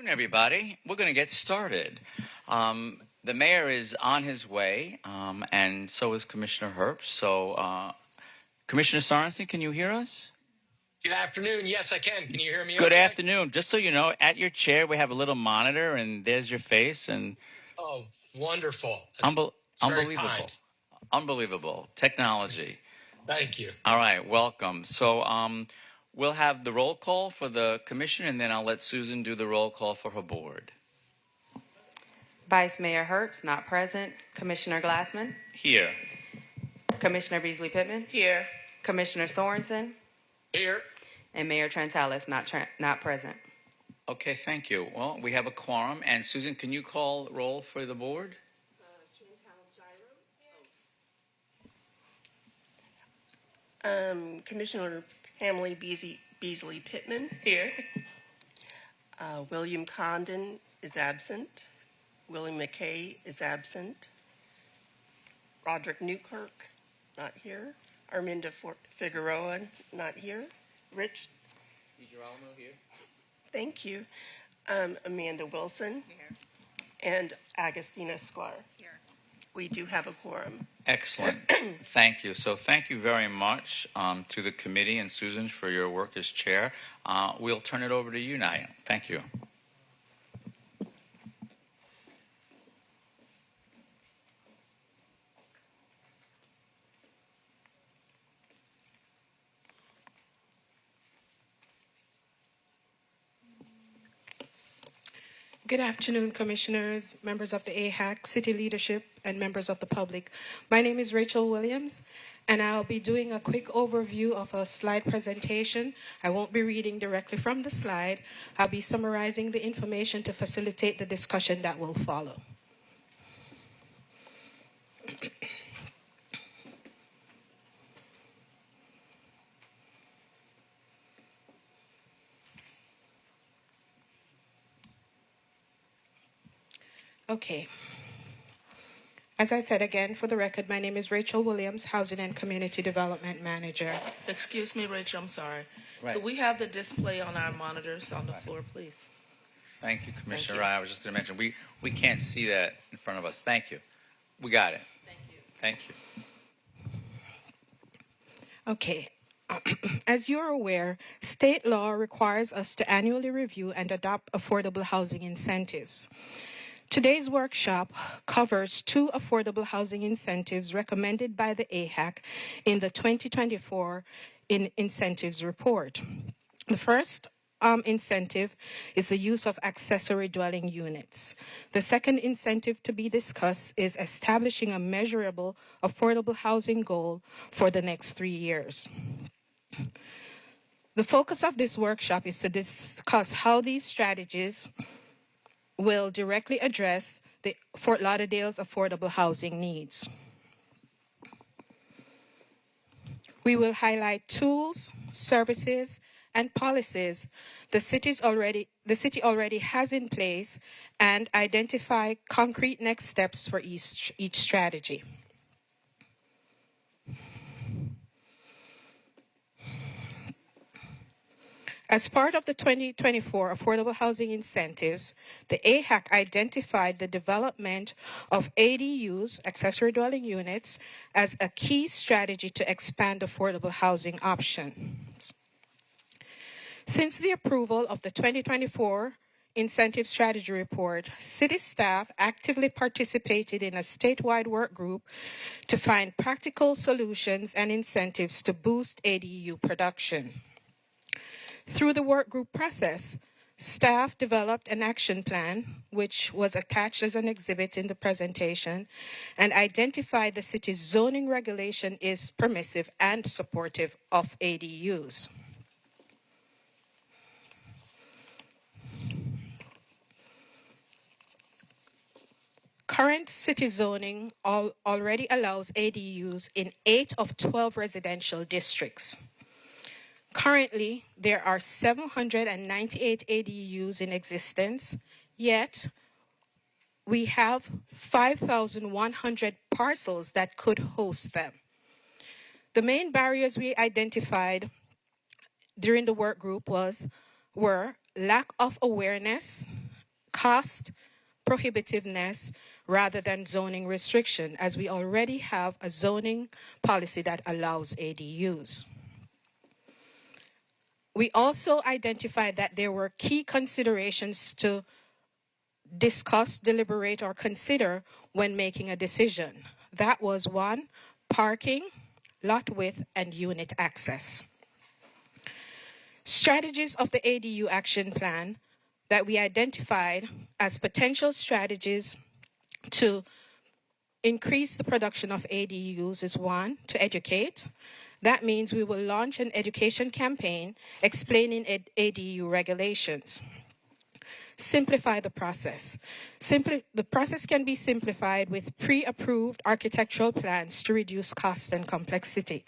Everybody, we're going to get started. The mayor is on his way, and so is Commissioner Herbst. So, Commissioner Sorensen, can you hear us? Good afternoon. Yes, I can. Can you hear me? Good okay? afternoon. Just so you know, at your chair we have a little monitor, and there's your face. And oh, wonderful! That's very unbelievable, kind. Unbelievable technology. Thank you. All right, welcome. So, we'll have the roll call for the commission, and then I'll let Susan do the roll call for her board. Vice Mayor Herbst, not present. Commissioner Glassman? Here. Commissioner Beasley Pittman? Here. Commissioner Sorensen? Here. And Mayor Trentalis, not present. Okay, thank you. Well, we have a quorum. And Susan, can you call roll for the board? Commissioner Pamela Beasley Pittman. Here. William Condon is absent. William McKay is absent. Roderick Newkirk, not here. Arminda Figueroa, not here. Rich. Here. Thank you. Amanda Wilson. Here. And Agustina Sklar. Here. We do have a quorum. Excellent. Thank you. So thank you very much to the committee and Susan for your work as chair. We'll turn it over to you now. Thank you. Good afternoon, commissioners, members of the AHAC, city leadership, and members of the public. My name is Rachel Williams, and I'll be doing a quick overview of a slide presentation. I won't be reading directly from the slide. I'll be summarizing the information to facilitate the discussion that will follow. Okay. As I said again, for the record, my name is Rachel Williams, Housing and Community Development Manager. Excuse me, Rachel, I'm sorry. Right. Could we have the display on our monitors on the floor, please? Thank you, Commissioner. Thank you. I was just going to mention, we can't see that in front of us. Thank you. We got it. Thank you. Thank you. Okay. As you're aware, state law requires us to annually review and adopt affordable housing incentives. Today's workshop covers 2 affordable housing incentives recommended by the AHAC in the 2024 incentives report. The first incentive is the use of accessory dwelling units. The second incentive to be discussed is establishing a measurable affordable housing goal for the next 3 years. The focus of this workshop is to discuss how these strategies will directly address the Fort Lauderdale's affordable housing needs. We will highlight tools, services, and policies the city already has in place and identify concrete next steps for each strategy. As part of the 2024 Affordable Housing Incentives, the AHAC identified the development of ADUs, accessory dwelling units, as a key strategy to expand affordable housing options. Since the approval of the 2024 Incentive Strategy Report, city staff actively participated in a statewide work group to find practical solutions and incentives to boost ADU production. Through the work group process, staff developed an action plan, which was attached as an exhibit in the presentation, and identified the city's zoning regulation is permissive and supportive of ADUs. Current city zoning already allows ADUs in 8 of 12 residential districts. Currently, there are 798 ADUs in existence, yet we have 5,100 parcels that could host them. The main barriers we identified during the work group were lack of awareness cost prohibitiveness rather than zoning restriction, as we already have a zoning policy that allows ADUs. We also identified that there were key considerations to discuss, deliberate, or consider when making a decision. That was 1, parking, lot width, and unit access. Strategies of the ADU action plan that we identified as potential strategies to increase the production of ADUs is 1, to educate. That means we will launch an education campaign explaining ADU regulations. Simplify the process. The process can be simplified with pre-approved architectural plans to reduce cost and complexity.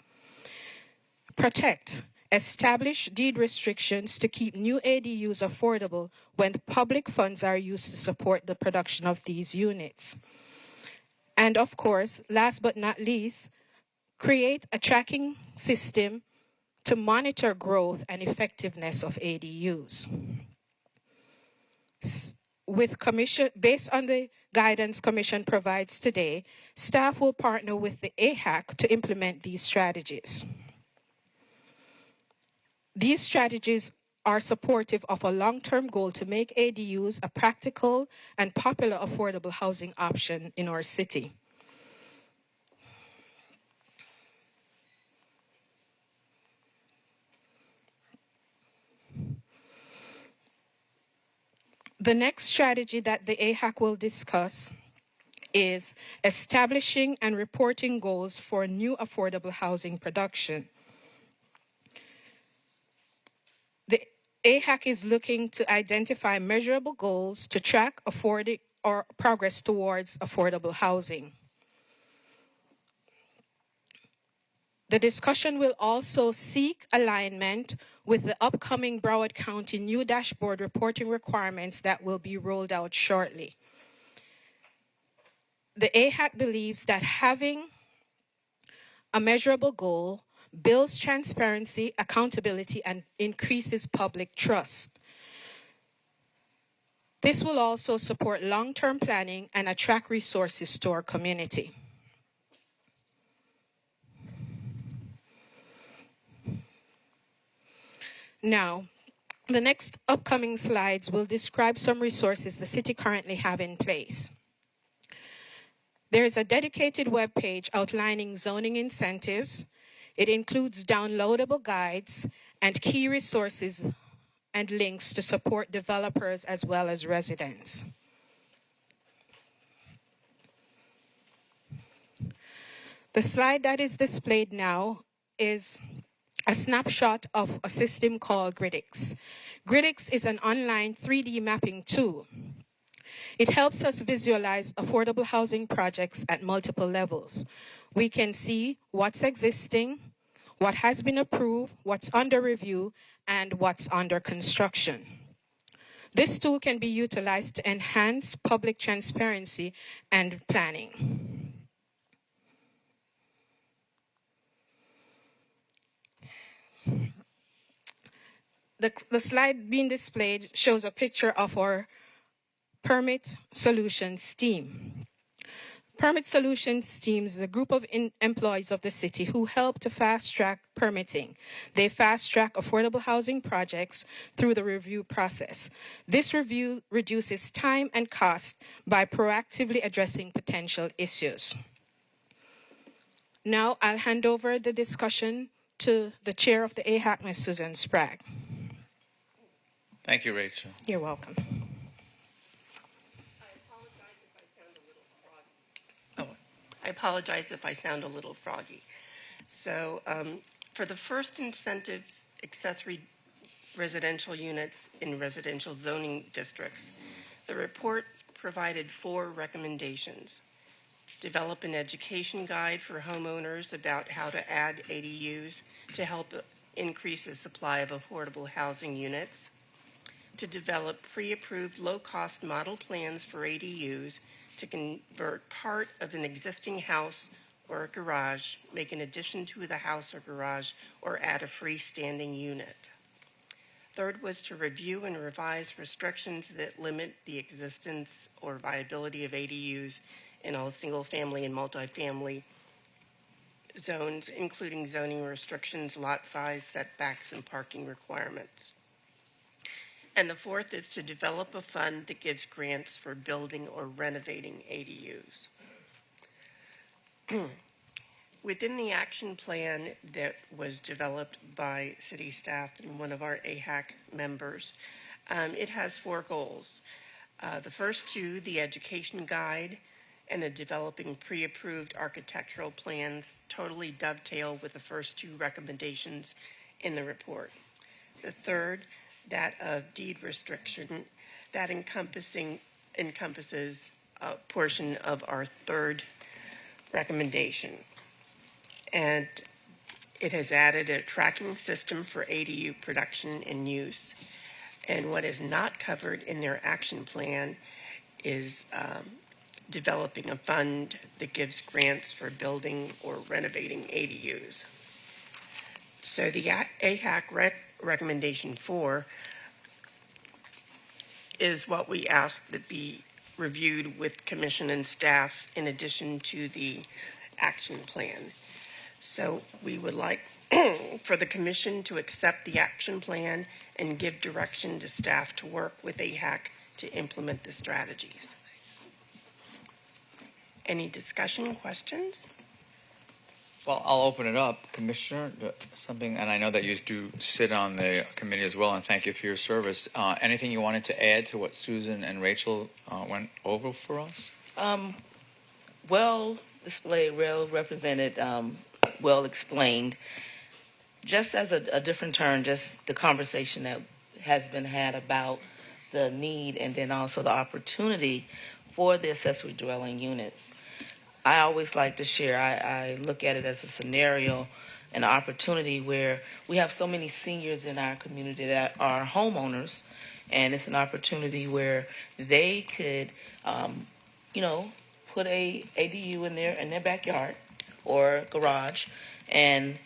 Protect. Establish deed restrictions to keep new ADUs affordable when the public funds are used to support the production of these units. And of course, last but not least, create a tracking system to monitor growth and effectiveness of ADUs. Based on the guidance Commission provides today, staff will partner with the AHAC to implement these strategies. These strategies are supportive of a long-term goal to make ADUs a practical and popular affordable housing option in our city. The next strategy that the AHAC will discuss is establishing and reporting goals for new affordable housing production. The AHAC is looking to identify measurable goals to track progress towards affordable housing. The discussion will also seek alignment with the upcoming Broward County new dashboard reporting requirements that will be rolled out shortly. The AHAC believes that having a measurable goal builds transparency, accountability, and increases public trust. This will also support long-term planning and attract resources to our community. Now, the next upcoming slides will describe some resources the city currently have in place. There is a dedicated web page outlining zoning incentives. It includes downloadable guides and key resources and links to support developers as well as residents. The slide that is displayed now is a snapshot of a system called Gridix. Gridix is an online 3D mapping tool. It helps us visualize affordable housing projects at multiple levels. We can see what's existing, what has been approved, what's under review, and what's under construction. This tool can be utilized to enhance public transparency and planning. The slide being displayed shows a picture of our Permit Solutions team. Permit Solutions team is a group of employees of the city who help to fast-track permitting. They fast-track affordable housing projects through the review process. This review reduces time and cost by proactively addressing potential issues. Now I'll hand over the discussion to the chair of the AHAC, Ms. Susan Sprague. Thank you, Rachel. You're welcome. I apologize if I sound a little froggy. So for the first incentive, accessory residential units in residential zoning districts, the report provided 4 recommendations. Develop an education guide for homeowners about how to add ADUs to help increase the supply of affordable housing units. To develop pre-approved low-cost model plans for ADUs to convert part of an existing house or a garage, make an addition to the house or garage, or add a freestanding unit. Third was to review and revise restrictions that limit the existence or viability of ADUs in all single-family and multifamily zones, including zoning restrictions, lot size, setbacks, and parking requirements. And the fourth is to develop a fund that gives grants for building or renovating ADUs. Within the action plan that was developed by city staff and one of our AHAC members, it has 4 goals. The first 2, the education guide and the developing pre-approved architectural plans, totally dovetail with the first 2 recommendations in the report. The third, that of deed restriction, that encompasses a portion of our third recommendation. And it has added a tracking system for ADU production and use. And what is not covered in their action plan is developing a fund that gives grants for building or renovating ADUs. So the AHAC recommendation 4 is what we ask that be reviewed with commission and staff in addition to the action plan. So we would like for the commission to accept the action plan and give direction to staff to work with AHAC to implement the strategies. Any discussion, questions? Well, I'll open it up. Commissioner, something, and I know that you do sit on the committee as well, and thank you for your service. Anything you wanted to add to what Susan and Rachel went over for us? Well displayed, well represented, well explained. Just as a different turn, just the conversation that has been had about the need and then also the opportunity for the accessory dwelling units. I always like to share, I look at it as a scenario, an opportunity where we have so many seniors in our community that are homeowners, and it's an opportunity where they could, put a ADU in their backyard or garage, and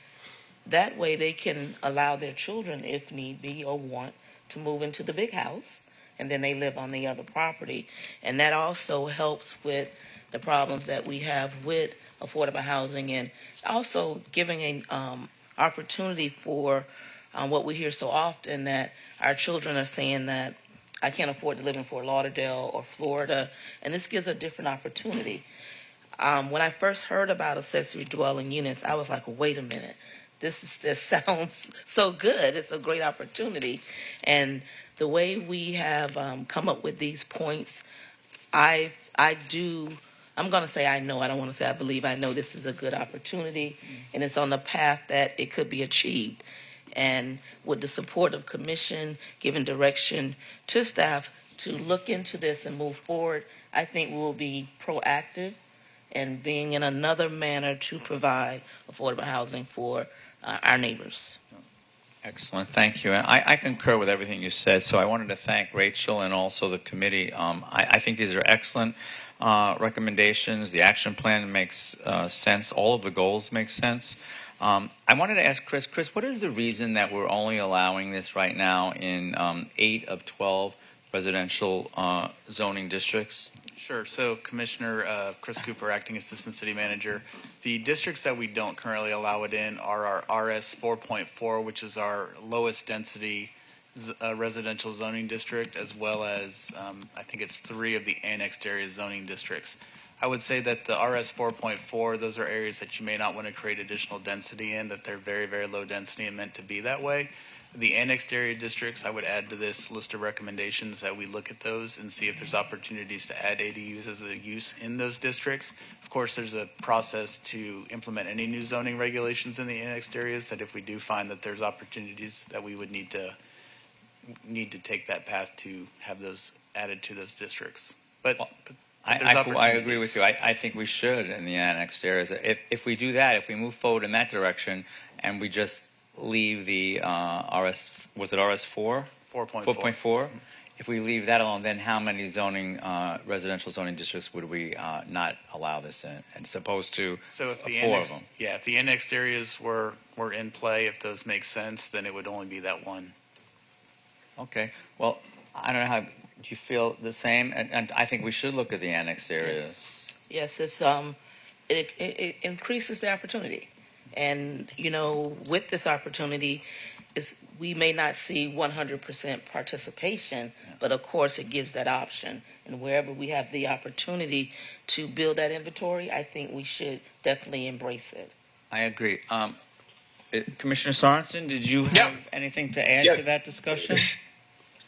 that way they can allow their children, if need be or want, to move into the big house, and then they live on the other property. And that also helps with the problems that we have with affordable housing, and also giving an opportunity for what we hear so often, that our children are saying that I can't afford to live in Fort Lauderdale or Florida, and this gives a different opportunity. When I first heard about accessory dwelling units, I was like, wait a minute. Just sounds so good. It's a great opportunity. And the way we have come up with these points, I'm going to say I know. I don't want to say I believe. I know this is a good opportunity, and it's on the path that it could be achieved. And with the support of commission, giving direction to staff to look into this and move forward, I think we'll be proactive and being in another manner to provide affordable housing for our neighbors. Excellent. Thank you. And I concur with everything you said. So I wanted to thank Rachel and also the committee. I think these are excellent recommendations. The action plan makes sense. All of the goals make sense. I wanted to ask Chris. Chris, what is the reason that we're only allowing this right now in 8 of 12 residential zoning districts? Sure. So, Commissioner Chris Cooper, Acting Assistant City Manager, the districts that we don't currently allow it in are our RS 4.4, which is our lowest density residential zoning district, as well as I think it's 3 of the annexed area zoning districts. I would say that the RS 4.4, those are areas that you may not want to create additional density in, that they're very, very low density and meant to be that way. The annexed area districts, I would add to this list of recommendations that we look at those and see if there's opportunities to add ADUs as a use in those districts. Of course, there's a process to implement any new zoning regulations in the annexed areas, that if we do find that there's opportunities, that we would need to take that path to have those added to those districts. But I agree with you. I think we should in the annexed areas. If we do that, if we move forward in that direction, and we just leave the RS, was it RS4? 4.4. 4.4. If we leave that alone, then how many residential zoning districts would we not allow this in, as opposed to so if the 4 of them? Yeah, if the annexed areas were in play, if those make sense, then it would only be that one. Okay. Well, I don't know how. Do you feel the same? And I think we should look at the annexed areas. Yes, it's it increases the opportunity, and with this opportunity, we may not see 100% participation, but of course it gives that option. And wherever we have the opportunity to build that inventory, I think we should definitely embrace it. I agree. Commissioner Sorensen, did you have anything to add to that discussion?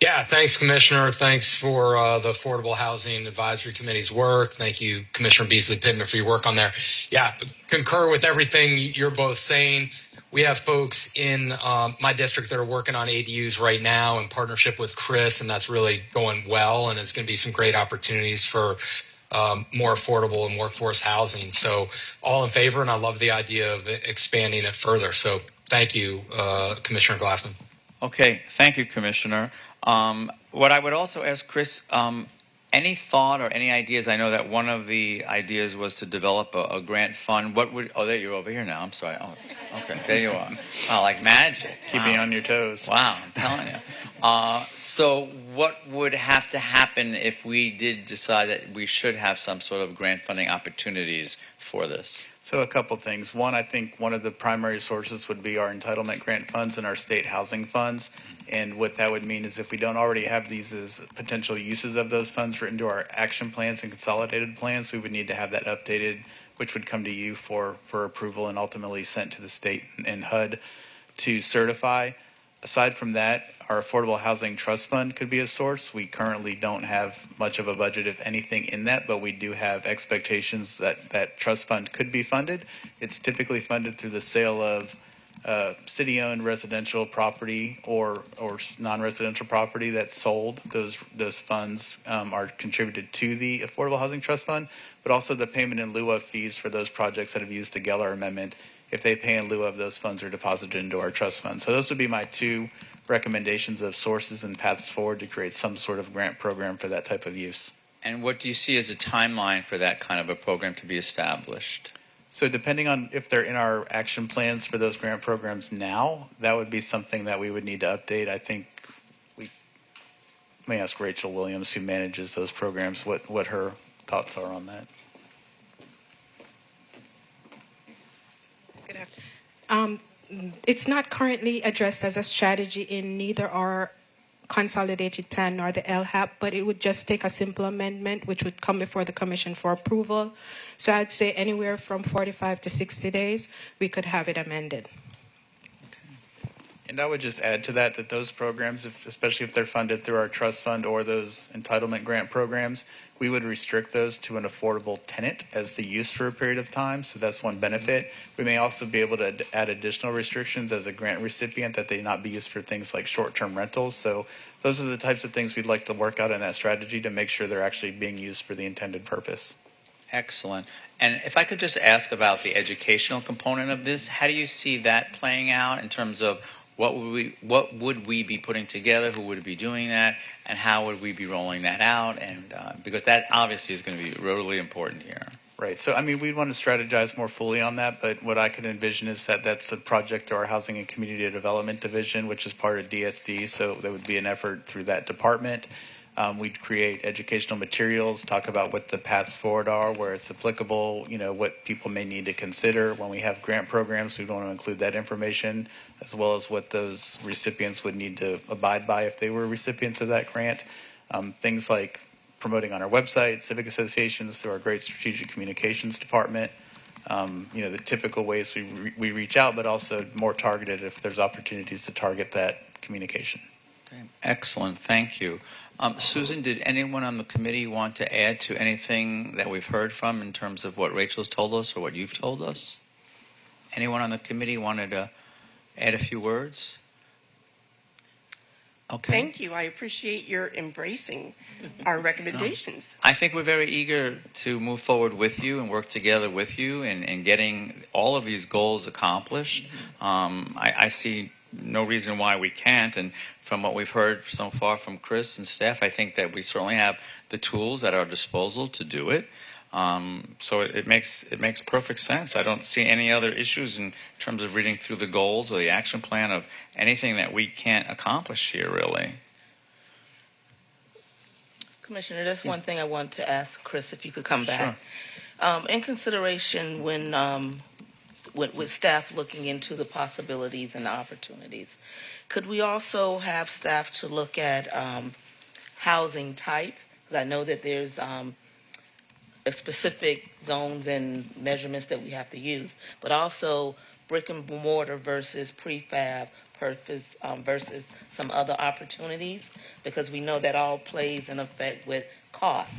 Yeah, thanks, Commissioner. Thanks for the Affordable Housing Advisory Committee's work. Thank you, Commissioner Beasley Pittman, for your work on there. Yeah, concur with everything you're both saying. We have folks in my district that are working on ADUs right now in partnership with Chris, and that's really going well, and it's going to be some great opportunities for more affordable and workforce housing. So all in favor, and I love the idea of expanding it further. So thank you, Commissioner Glassman. Okay, thank you, Commissioner. What I would also ask Chris, any thought or any ideas? I know that one of the ideas was to develop a grant fund. What would? Oh, there you're over here now. I'm sorry. Oh, okay, there you are. Oh, like magic. Keeping you on your toes. Wow, I'm telling you. So what would have to happen if we did decide that we should have some sort of grant funding opportunities for this? So a couple things. One, I think one of the primary sources would be our entitlement grant funds and our state housing funds. And what that would mean is if we don't already have these as potential uses of those funds written into our action plans and consolidated plans, we would need to have that updated, which would come to you for approval and ultimately sent to the state and HUD to certify. Aside from that, our Affordable Housing Trust Fund could be a source. We currently don't have much of a budget, if anything, in that, but we do have expectations that that trust fund could be funded. It's typically funded through the sale of city-owned residential property or non-residential property that's sold. Those funds are contributed to the Affordable Housing Trust Fund, but also the payment in lieu of fees for those projects that have used the Geller Amendment. If they pay in lieu of, those funds are deposited into our trust fund. So those would be my two recommendations of sources and paths forward to create some sort of grant program for that type of use. And what do you see as a timeline for that kind of a program to be established? So depending on if they're in our action plans for those grant programs now, that would be something that we would need to update. I think we may ask Rachel Williams, who manages those programs, what her thoughts are on that. Good afternoon. It's not currently addressed as a strategy in neither our consolidated plan nor the LHAP, but it would just take a simple amendment which would come before the commission for approval. So I'd say anywhere from 45 to 60 days, we could have it amended. And I would just add to that those programs, especially if they're funded through our trust fund or those entitlement grant programs, we would restrict those to an affordable tenant as the use for a period of time. So that's one benefit. We may also be able to add additional restrictions as a grant recipient that they not be used for things like short-term rentals. So those are the types of things we'd like to work out in that strategy to make sure they're actually being used for the intended purpose. Excellent. And if I could just ask about the educational component of this, how do you see that playing out in terms of what would we be putting together? Who would be doing that? And how would we be rolling that out? And because that obviously is going to be really important here. Right. So, I mean, we'd want to strategize more fully on that. But what I could envision is that that's a project to our Housing and Community Development Division, which is part of DSD. So there would be an effort through that department. We'd create educational materials, talk about what the paths forward are, where it's applicable, what people may need to consider. When we have grant programs, we want to include that information, as well as what those recipients would need to abide by if they were recipients of that grant. Things like promoting on our website, civic associations, through our great strategic communications department. The typical ways we reach out, but also more targeted if there's opportunities to target that communication. Okay. Excellent. Thank you. Susan, did anyone on the committee want to add to anything that we've heard from in terms of what Rachel's told us or what you've told us? Anyone on the committee wanted to add a few words? Okay. Thank you. I appreciate your embracing our recommendations. I think we're very eager to move forward with you and work together with you in getting all of these goals accomplished. I see no reason why we can't. And from what we've heard so far from Chris and staff, I think that we certainly have the tools at our disposal to do it. So it makes perfect sense. I don't see any other issues in terms of reading through the goals or the action plan of anything that we can't accomplish here, really. Commissioner, there's one thing I want to ask Chris, if you could come back. Sure. In consideration when with staff looking into the possibilities and the opportunities, could we also have staff to look at housing type? Because I know that there's specific zones and measurements that we have to use, but also brick and mortar versus prefab versus some other opportunities, because we know that all plays in effect with cost.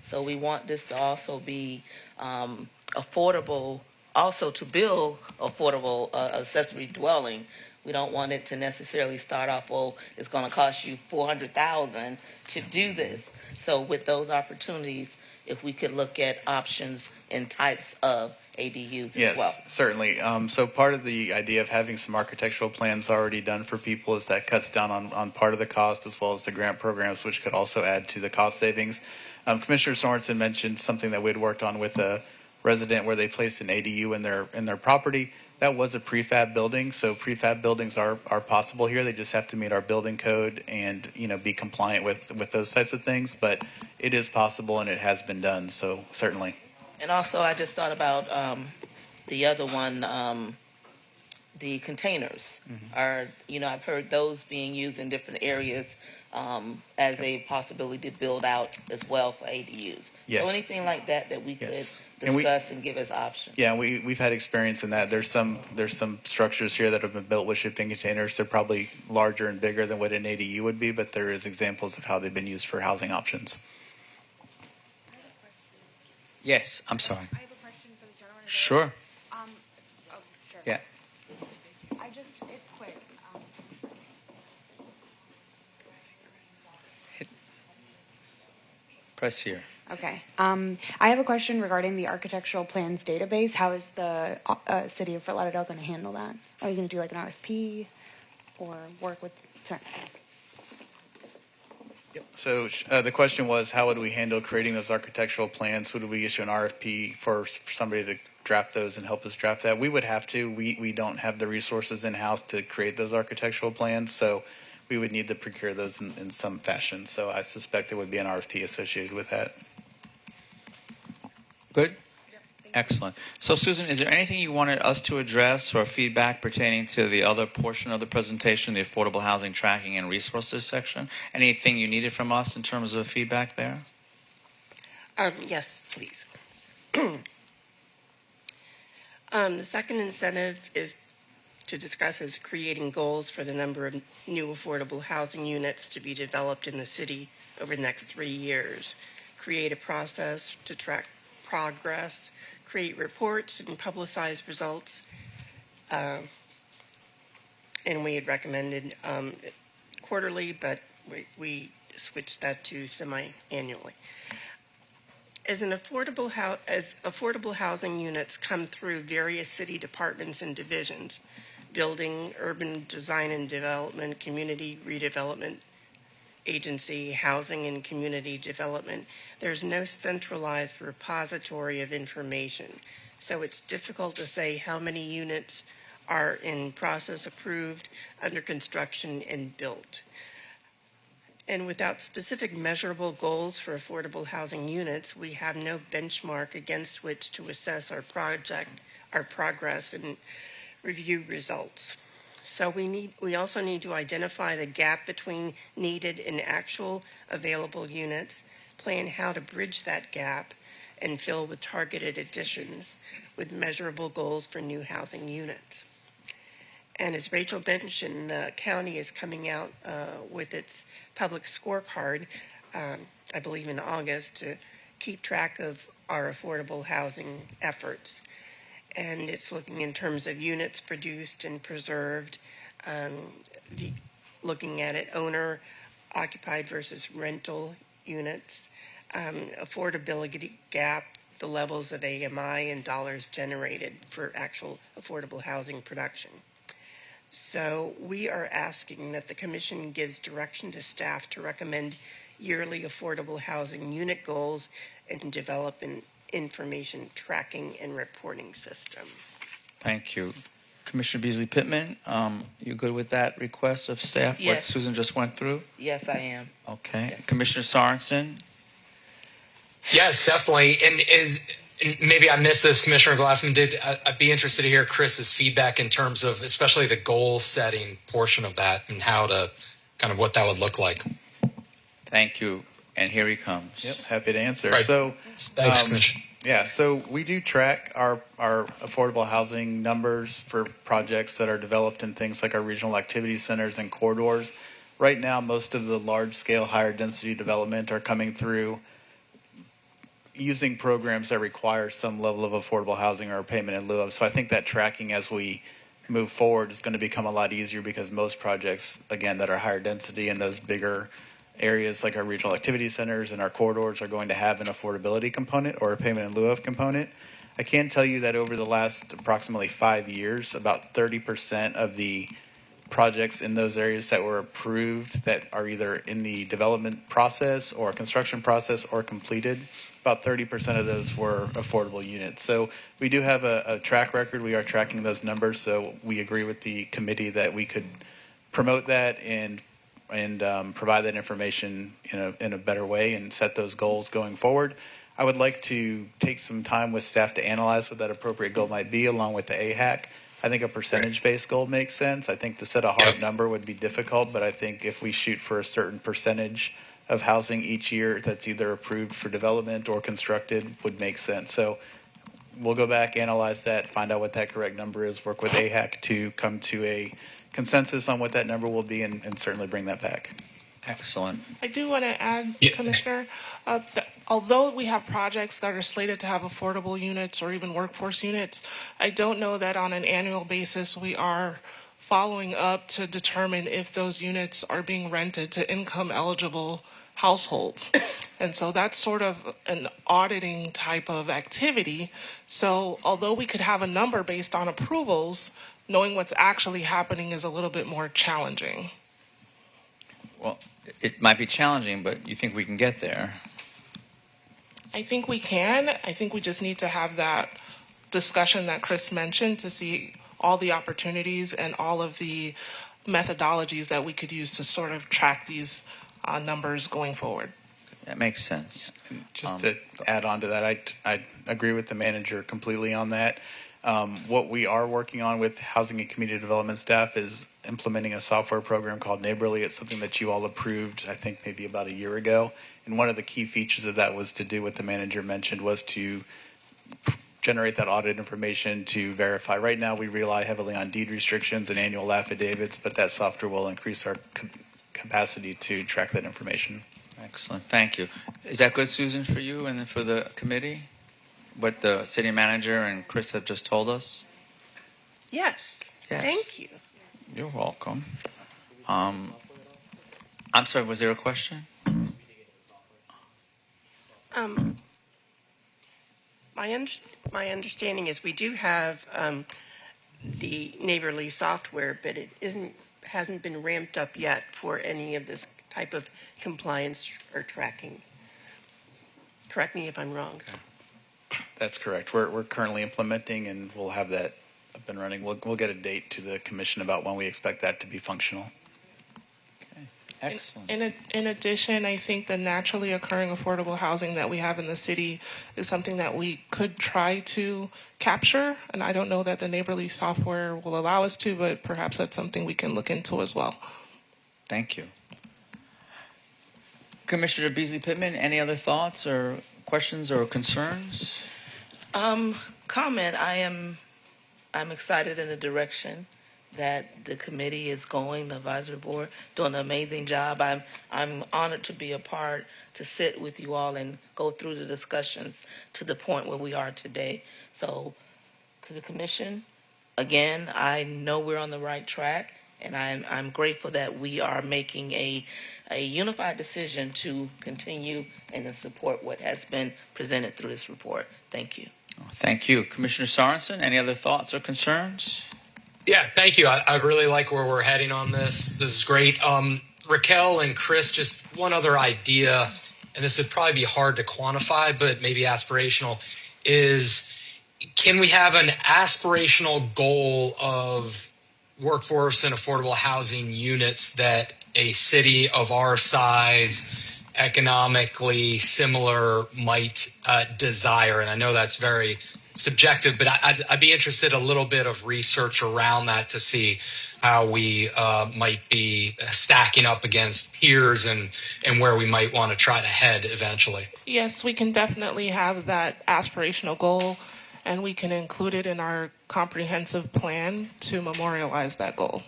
So we want this to also be affordable, also to build affordable accessory dwelling. We don't want it to necessarily start off, oh, it's going to cost you $400,000 to do this. So with those opportunities, if we could look at options and types of ADUs as well. Yes, certainly. So part of the idea of having some architectural plans already done for people is that cuts down on part of the cost, as well as the grant programs, which could also add to the cost savings. Commissioner Sorensen mentioned something that we had worked on with a resident where they placed an ADU in their property. That was a prefab building, so prefab buildings are possible here. They just have to meet our building code and be compliant with those types of things. But it is possible, and it has been done. So certainly. And also, I just thought about the other one, the containers. Are I've heard those being used in different areas as a possibility to build out as well for ADUs. Yes. So anything like that we Yes. could discuss and give as options. Yeah, we've had experience in that. There's some structures here that have been built with shipping containers. They're probably larger and bigger than what an ADU would be, but there is examples of how they've been used for housing options. Yes, I'm sorry. I have a question for the gentleman. Sure. Sure. Yeah. It's quick. Press here. Okay. I have a question regarding the architectural plans database. How is the city of Fort Lauderdale going to handle that? Are you going to do like an RFP or work with? Sorry. So the question was, how would we handle creating those architectural plans? Would we issue an RFP for somebody to draft those and help us draft that? We would have to. We don't have the resources in-house to create those architectural plans, so we would need to procure those in some fashion. So I suspect there would be an RFP associated with that. Good? Excellent. So, Susan, is there anything you wanted us to address or feedback pertaining to the other portion of the presentation, the affordable housing tracking and resources section? Anything you needed from us in terms of feedback there? Yes, please. The second incentive is to discuss is creating goals for the number of new affordable housing units to be developed in the city over the next 3 years. Create a process to track progress, create reports and publicize results. And we had recommended quarterly, but we switched that to semi-annually. As affordable housing units come through various city departments and divisions, building, urban design and development, community redevelopment agency, housing and community development, there's no centralized repository of information. So it's difficult to say how many units are in process, approved, under construction, and built. And without specific measurable goals for affordable housing units, we have no benchmark against which to assess our progress and review results. So we also need to identify the gap between needed and actual available units, plan how to bridge that gap, and fill with targeted additions with measurable goals for new housing units. And as Rachel mentioned, the county is coming out with its public scorecard, I believe in August, to keep track of our affordable housing efforts. And it's looking in terms of units produced and preserved, looking at it owner occupied versus rental units, affordability gap, the levels of AMI and dollars generated for actual affordable housing production. So we are asking that the Commission gives direction to staff to recommend yearly affordable housing unit goals and develop an information tracking and reporting system. Thank you. Commissioner Beasley Pittman, you good with that request of staff? Yes. What Susan just went through? Yes, I am. Okay. Yes. Commissioner Sorensen, Yes, definitely. And maybe I missed this, Commissioner Glassman. I'd be interested to hear Chris's feedback in terms of especially the goal setting portion of that and how to kind of what that would look like. Thank you. And here he comes. Yep, happy to answer. Right. So, Thanks, Commissioner. yeah, so we do track our affordable housing numbers for projects that are developed in things like our regional activity centers and corridors. Right now, most of the large-scale, higher-density development are coming through using programs that require some level of affordable housing or payment in lieu of. So I think that tracking as we move forward is going to become a lot easier because most projects, again, that are higher density in those bigger areas like our regional activity centers and our corridors are going to have an affordability component or a payment in lieu of component. I can tell you that over the last approximately 5 years, about 30% of the projects in those areas that were approved that are either in the development process or construction process or completed, about 30% of those were affordable units. So we do have a track record. We are tracking those numbers. So we agree with the committee that we could promote that and provide that information in a better way and set those goals going forward. I would like to take some time with staff to analyze what that appropriate goal might be along with the AHAC. I think a percentage-based goal makes sense. I think to set a hard number would be difficult, but I think if we shoot for a certain percentage of housing each year that's either approved for development or constructed would make sense. So we'll go back, analyze that, find out what that correct number is, work with AHAC to come to a consensus on what that number will be, and certainly bring that back. Excellent. I do want to add, Commissioner, although we have projects that are slated to have affordable units or even workforce units, I don't know that on an annual basis we are following up to determine if those units are being rented to income eligible households. And so that's sort of an auditing type of activity. So although we could have a number based on approvals, knowing what's actually happening is a little bit more challenging. Well, it might be challenging, but you think we can get there? I think we can. I think we just need to have that discussion that Chris mentioned to see all the opportunities and all of the methodologies that we could use to sort of track these numbers going forward. That makes sense. Just to add on to that, I agree with the manager completely on that. What we are working on with housing and community development staff is implementing a software program called Neighborly. It's something that you all approved, I think, maybe about a year ago. And one of the key features of that was to do what the manager mentioned, was to generate that audit information to verify. Right now, we rely heavily on deed restrictions and annual affidavits, but that software will increase our capacity to track that information. Excellent. Thank you. Is that good, Susan, for you and for the committee? What the city manager and Chris have just told us? Yes. Yes. Thank you. You're welcome. I'm sorry, was there a question? My understanding is we do have the Neighborly software, but it hasn't been ramped up yet for any of this type of compliance or tracking. Correct me if I'm wrong. Okay. That's correct. We're currently implementing, and we'll have that up and running. We'll get a date to the commission about when we expect that to be functional. Okay. Excellent. In addition, I think the naturally occurring affordable housing that we have in the city is something that we could try to capture. And I don't know that the Neighborly software will allow us to, but perhaps that's something we can look into as well. Thank you. Commissioner Beasley Pittman, any other thoughts or questions or concerns? Comment. I'm excited in the direction that the committee is going. The advisory board doing an amazing job. I'm honored to be a part, to sit with you all and go through the discussions to the point where we are today. So, to the commission, again, I know we're on the right track, and I'm grateful that we are making a unified decision to continue and to support what has been presented through this report. Thank you. Thank you. Commissioner Sorensen, any other thoughts or concerns? Yeah, thank you. I really like where we're heading on this. This is great. Raquel and Chris, just one other idea, and this would probably be hard to quantify, but maybe aspirational, is can we have an aspirational goal of workforce and affordable housing units that a city of our size economically similar might desire? And I know that's very subjective, but I'd be interested a little bit of research around that to see how we might be stacking up against peers and where we might want to try to head eventually. Yes, we can definitely have that aspirational goal, and we can include it in our comprehensive plan to memorialize that goal.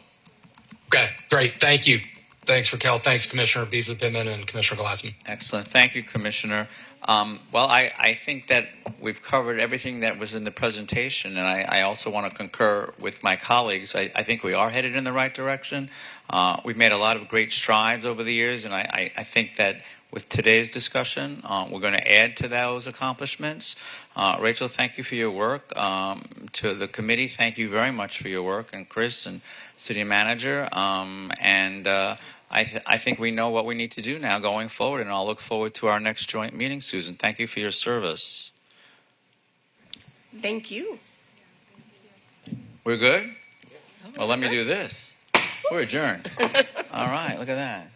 Okay, great. Thank you. Thanks, Raquel. Thanks, Commissioner Beasley Pittman and Commissioner Glassman. Excellent. Thank you, Commissioner. Well, I think that we've covered everything that was in the presentation, and I also want to concur with my colleagues. I think we are headed in the right direction. We've made a lot of great strides over the years, and I think that with today's discussion, we're going to add to those accomplishments. Rachel, thank you for your work. To the committee, thank you very much for your work, and Chris and City Manager. I think we know what we need to do now going forward, and I'll look forward to our next joint meeting, Susan. Thank you for your service. Thank you. We're good? Well, let me do this. We're adjourned. All right, look at that.